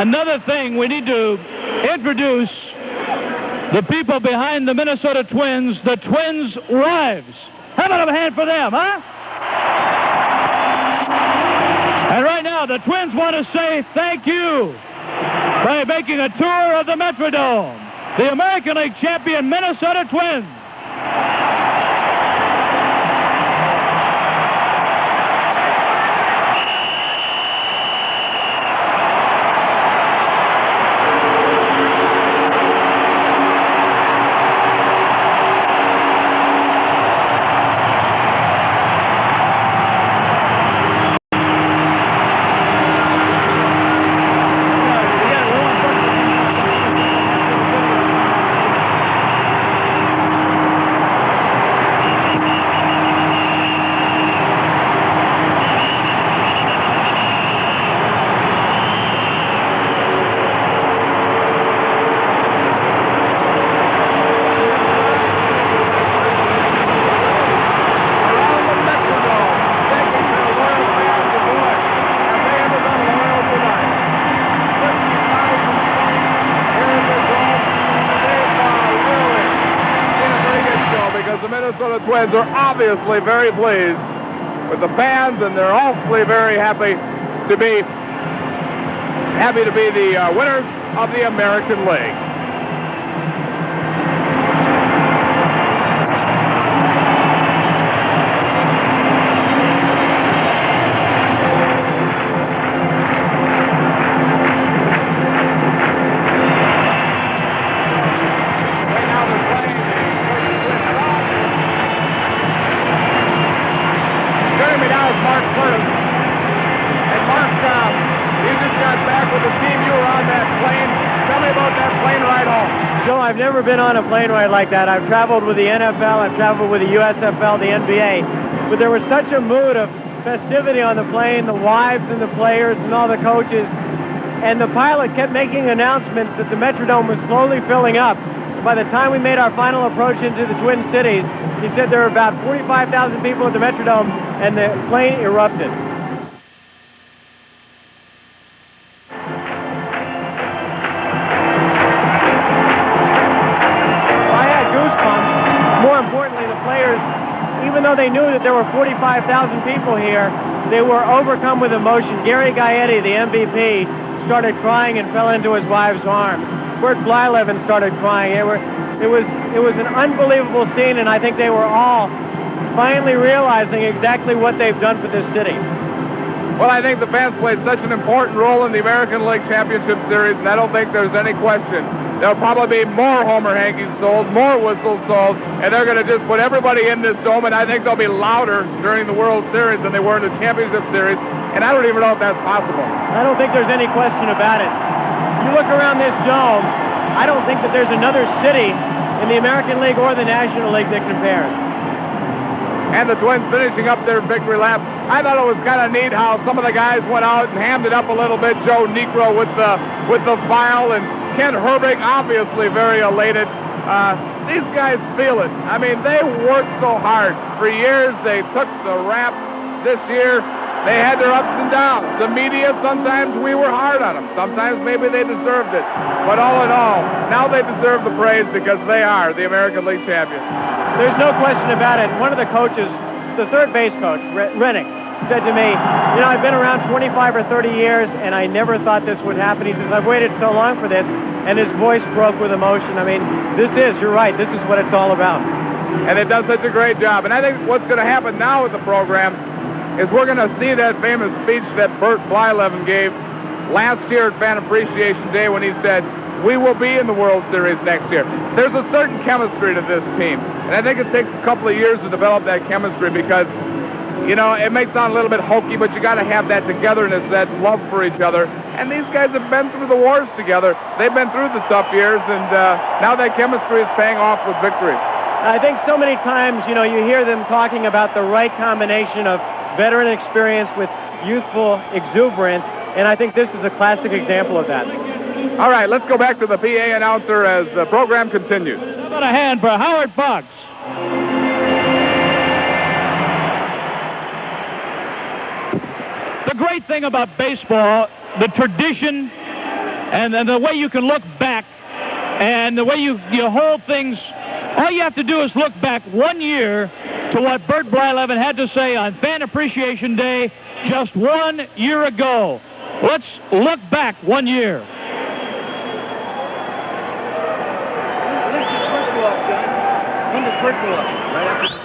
Another thing, we need to introduce the people behind the Minnesota Twins, the Twins' wives. How about a hand for them, huh? And right now, the Twins want to say thank you by making a tour of the Metrodome. The American League champion Minnesota Twins. The Twins are obviously very pleased with the fans, and they're awfully very happy to be the winners of the American League. I've never been on a plane ride like that. I've traveled with the NFL, I've traveled with the USFL, the NBA, but there was such a mood of festivity on the plane, the wives and the players and all the coaches, and the pilot kept making announcements that the Metrodome was slowly filling up. By the time we made our final approach into the Twin Cities, he said there were about 45,000 people at the Metrodome, and the plane erupted. Even though they knew that there were 45,000 people here, they were overcome with emotion. Gary Gaetti, the MVP, started crying and fell into his wife's arms. Bert Blyleven started crying. It was an unbelievable scene, and I think they were all finally realizing exactly what they've done for this city. Well, I think the fans played such an important role in the American League Championship Series, and I don't think there's any question. There'll probably be more Homer hankies sold, more whistles sold, and they're going to just put everybody in this dome, and I think they'll be louder during the World Series than they were in the Championship Series, and I don't even know if that's possible. I don't think there's any question about it. You look around this dome, I don't think that there's another city in the American League or the National League that compares. And the Twins finishing up their victory lap. I thought it was kind of neat how some of the guys went out and hammed it up a little bit. Joe Negro with the file, and Ken Herbig obviously very elated. These guys feel it. I mean, they worked so hard. For years, they took the rap. This year, they had their ups and downs. The media, sometimes we were hard on them. Sometimes maybe they deserved it. But all in all, now they deserve the praise because they are the American League champions. There's no question about it. One of the coaches, the third base coach, Rennick, said to me, you know, I've been around 25 or 30 years, and I never thought this would happen. He says, I've waited so long for this, and his voice broke with emotion. I mean, you're right, this is what it's all about. And it does such a great job. And I think what's going to happen now with the program is we're going to see that famous speech that Bert Blyleven gave last year at Fan Appreciation Day when he said, we will be in the World Series next year. There's a certain chemistry to this team, and I think it takes a couple of years to develop that chemistry because, you know, it may sound a little bit hokey, but you got to have that togetherness, that love for each other. And these guys have been through the wars together. They've been through the tough years, and now that chemistry is paying off with victory. I think so many times, you know, you hear them talking about the right combination of veteran experience with youthful exuberance, and I think this is a classic example of that. All right, let's go back to the PA announcer as the program continues. How about a hand for Howard Boggs? The great thing about baseball, the tradition and the way you can look back and the way you hold things, all you have to do is look back 1 year to what Bert Blyleven had to say on Fan Appreciation Day just 1 year ago. Let's look back 1 year. When does Bert go up, John? When does Bert go up? Right after.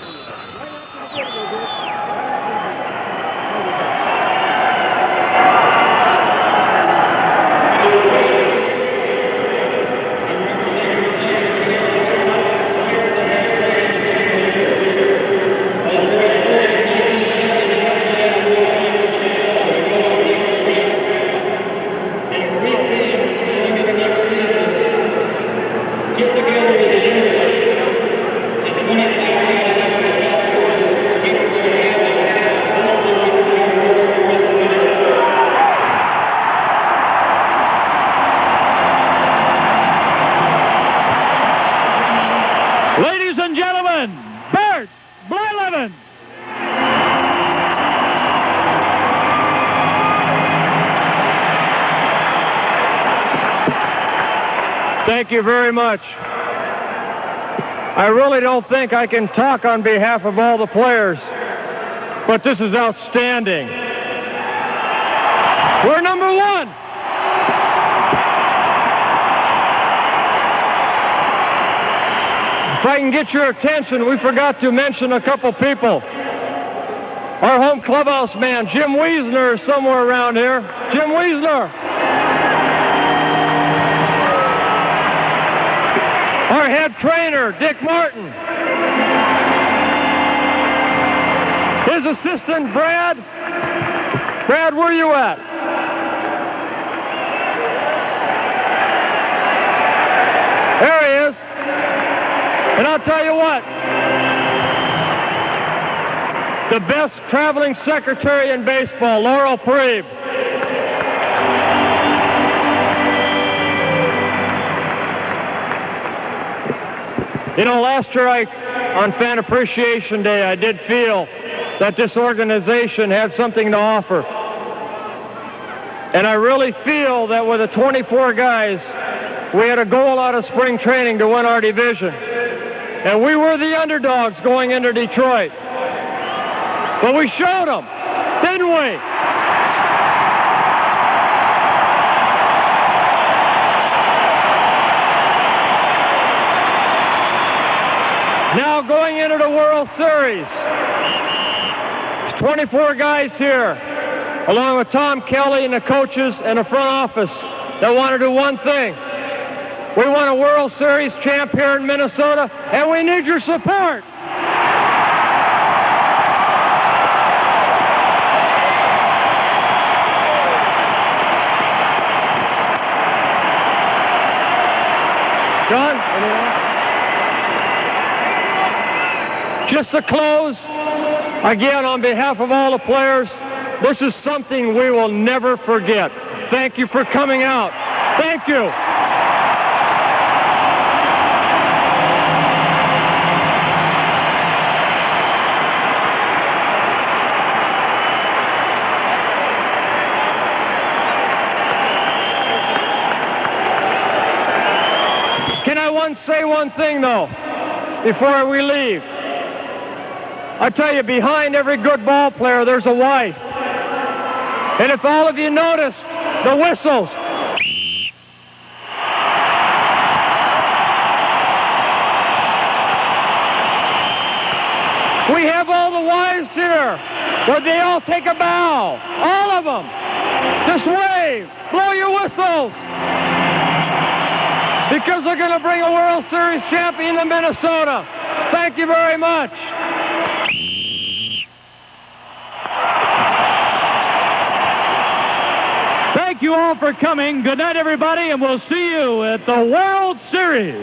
Ladies and gentlemen, Bert Blyleven. Thank you very much. I really don't think I can talk on behalf of all the players, but this is outstanding. We're number one. If I can get your attention, we forgot to mention a couple people. Our home clubhouse man, Jim Wiesner, is somewhere around here. Jim Wiesner. Our head trainer, Dick Martin. His assistant, Brad. Brad, where are you at? There he is. And I'll tell you what, the best traveling secretary in baseball, Laurel Preeb. You know, last year on Fan Appreciation Day, I did feel that this organization had something to offer. And I really feel that with the 24 guys, we had a goal out of spring training to win our division. And we were the underdogs going into Detroit. But we showed them, didn't we? Now going into the World Series, there's 24 guys here, along with Tom Kelly and the coaches and the front office, that want to do one thing. We want a World Series champ here in Minnesota, and we need your support. John, anyone? Just to close, again, on behalf of all the players, this is something we will never forget. Thank you for coming out. Thank you. Can I say one thing, though, before we leave? I tell you, behind every good ball player, there's a wife. And if all of you noticed, the whistles. We have all the wives here. Would they all take a bow? All of them. Just wave. Blow your whistles. Because they're going to bring a World Series champion to Minnesota. Thank you very much. Thank you all for coming. Good night, everybody, and we'll see you at the World Series.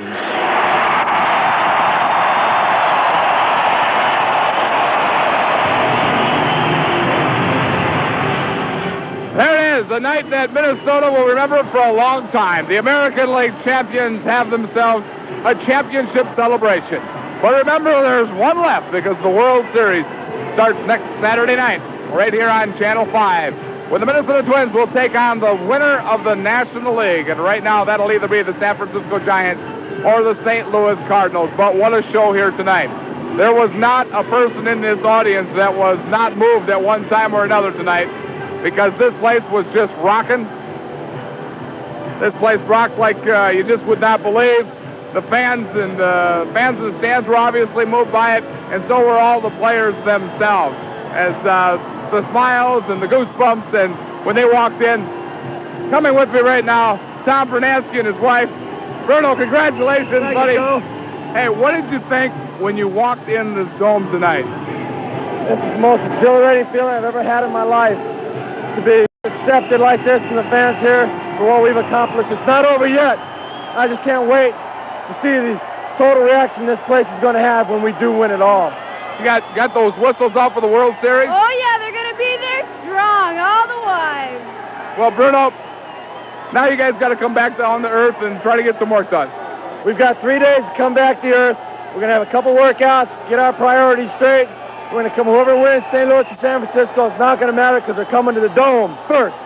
There it is, the night that Minnesota will remember for a long time. The American League champions have themselves a championship celebration. But remember, there's one left because the World Series starts next Saturday night right here on Channel 5. when the Minnesota Twins will take on the winner of the National League. And right now, that'll either be the San Francisco Giants or the St. Louis Cardinals. But what a show here tonight. There was not a person in this audience that was not moved at one time or another tonight, because this place was just rocking. This place rocked like you just would not believe. The fans and the stands were obviously moved by it, and so were all the players themselves. As the smiles and the goosebumps, and when they walked in. Coming with me right now, Tom Bernansky and his wife. Bruno, congratulations, buddy. Hey, what did you think when you walked in this dome tonight? This is the most exhilarating feeling I've ever had in my life. To be accepted like this from the fans here for what we've accomplished. It's not over yet. I just can't wait to see the total reaction this place is going to have when we do win it all. You got those whistles out for the World Series? Oh, yeah, they're going to be there strong all the way. Well, Bruno, now you guys got to come back down to earth and try to get some work done. We've got 3 days to come back to earth. We're going to have a couple workouts, get our priorities straight. We're going to come whoever wins, St. Louis or San Francisco. It's not going to matter because they're coming to the Dome first,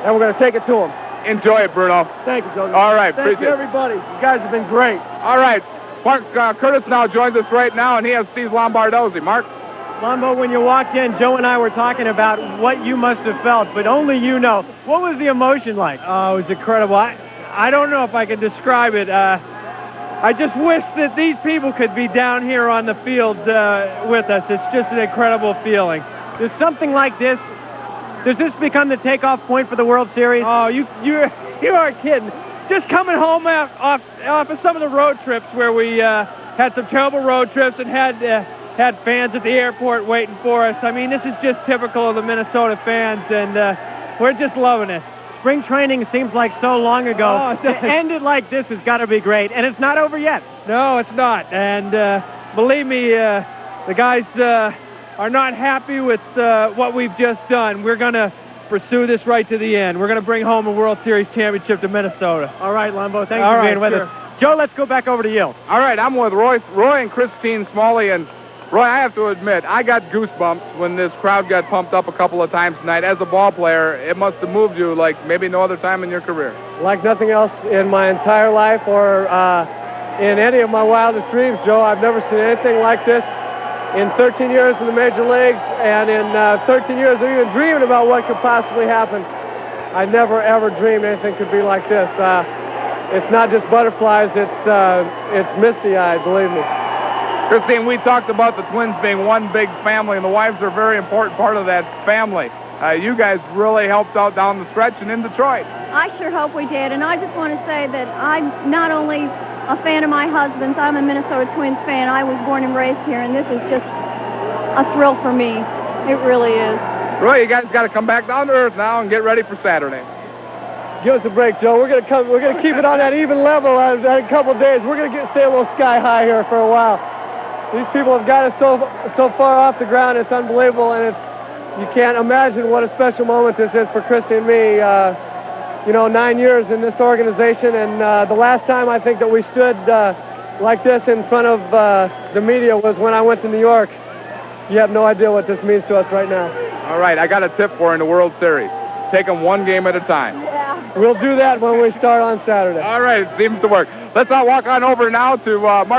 and we're going to take it to them. Enjoy it, Bruno. Thank you, Joe. All right, Thank you, everybody. You guys have been great. All right, Mark Curtis now joins us right now, and he has Steve Lombardozzi. Mark? Lombo, when you walked in, Joe and I were talking about what you must have felt, but only you know. What was the emotion like? Oh, it was incredible. I don't know if I can describe it. I just wish that these people could be down here on the field with us. It's just an incredible feeling. Does something like this, does this become the takeoff point for the World Series? Oh, you aren't kidding. Just coming home off of some of the road trips where we had some terrible road trips and had fans at the airport waiting for us. I mean, this is just typical of the Minnesota fans, and we're just loving it. Spring training seems like so long ago. Oh, to end it like this has got to be great, and it's not over yet. No, it's not. And believe me, the guys are not happy with what we've just done. We're going to pursue this right to the end. We're going to bring home a World Series championship to Minnesota. All right, Lambo, thanks for being with us. Joe, let's go back over to you. All right, I'm with Roy and Christine Smalley. And Roy, I have to admit, I got goosebumps when this crowd got pumped up a couple of times tonight. As a ball player, it must have moved you like maybe no other time in your career. Like nothing else in my entire life or in any of my wildest dreams, Joe. I've never seen anything like this in 13 years in the major leagues, and in 13 years of even dreaming about what could possibly happen. I never, ever dreamed anything could be like this. It's not just butterflies, it's misty-eyed, believe me. Christine, we talked about the Twins being one big family, and the wives are a very important part of that family. You guys really helped out down the stretch and in Detroit. I sure hope we did, and I just want to say that I'm not only a fan of my husband's, I'm a Minnesota Twins fan. I was born and raised here, and this is just a thrill for me. It really is. Roy, you guys got to come back down to earth now and get ready for Saturday. Give us a break, Joe. We're gonna keep it on that even level in a couple of days. We're gonna stay a little sky high here for a while. These people have got us so far off the ground. It's unbelievable, and you can't imagine what a special moment this is for Chrissy and me. 9 years in this organization, and the last time I think that we stood like this in front of the media was when I went to New York. You have no idea what this means to us right now. All right, I got a tip for you in the World Series. Take them one game at a time. Yeah. We'll do that when we start on Saturday. All right, it seems to work. Let's walk on over now to Mark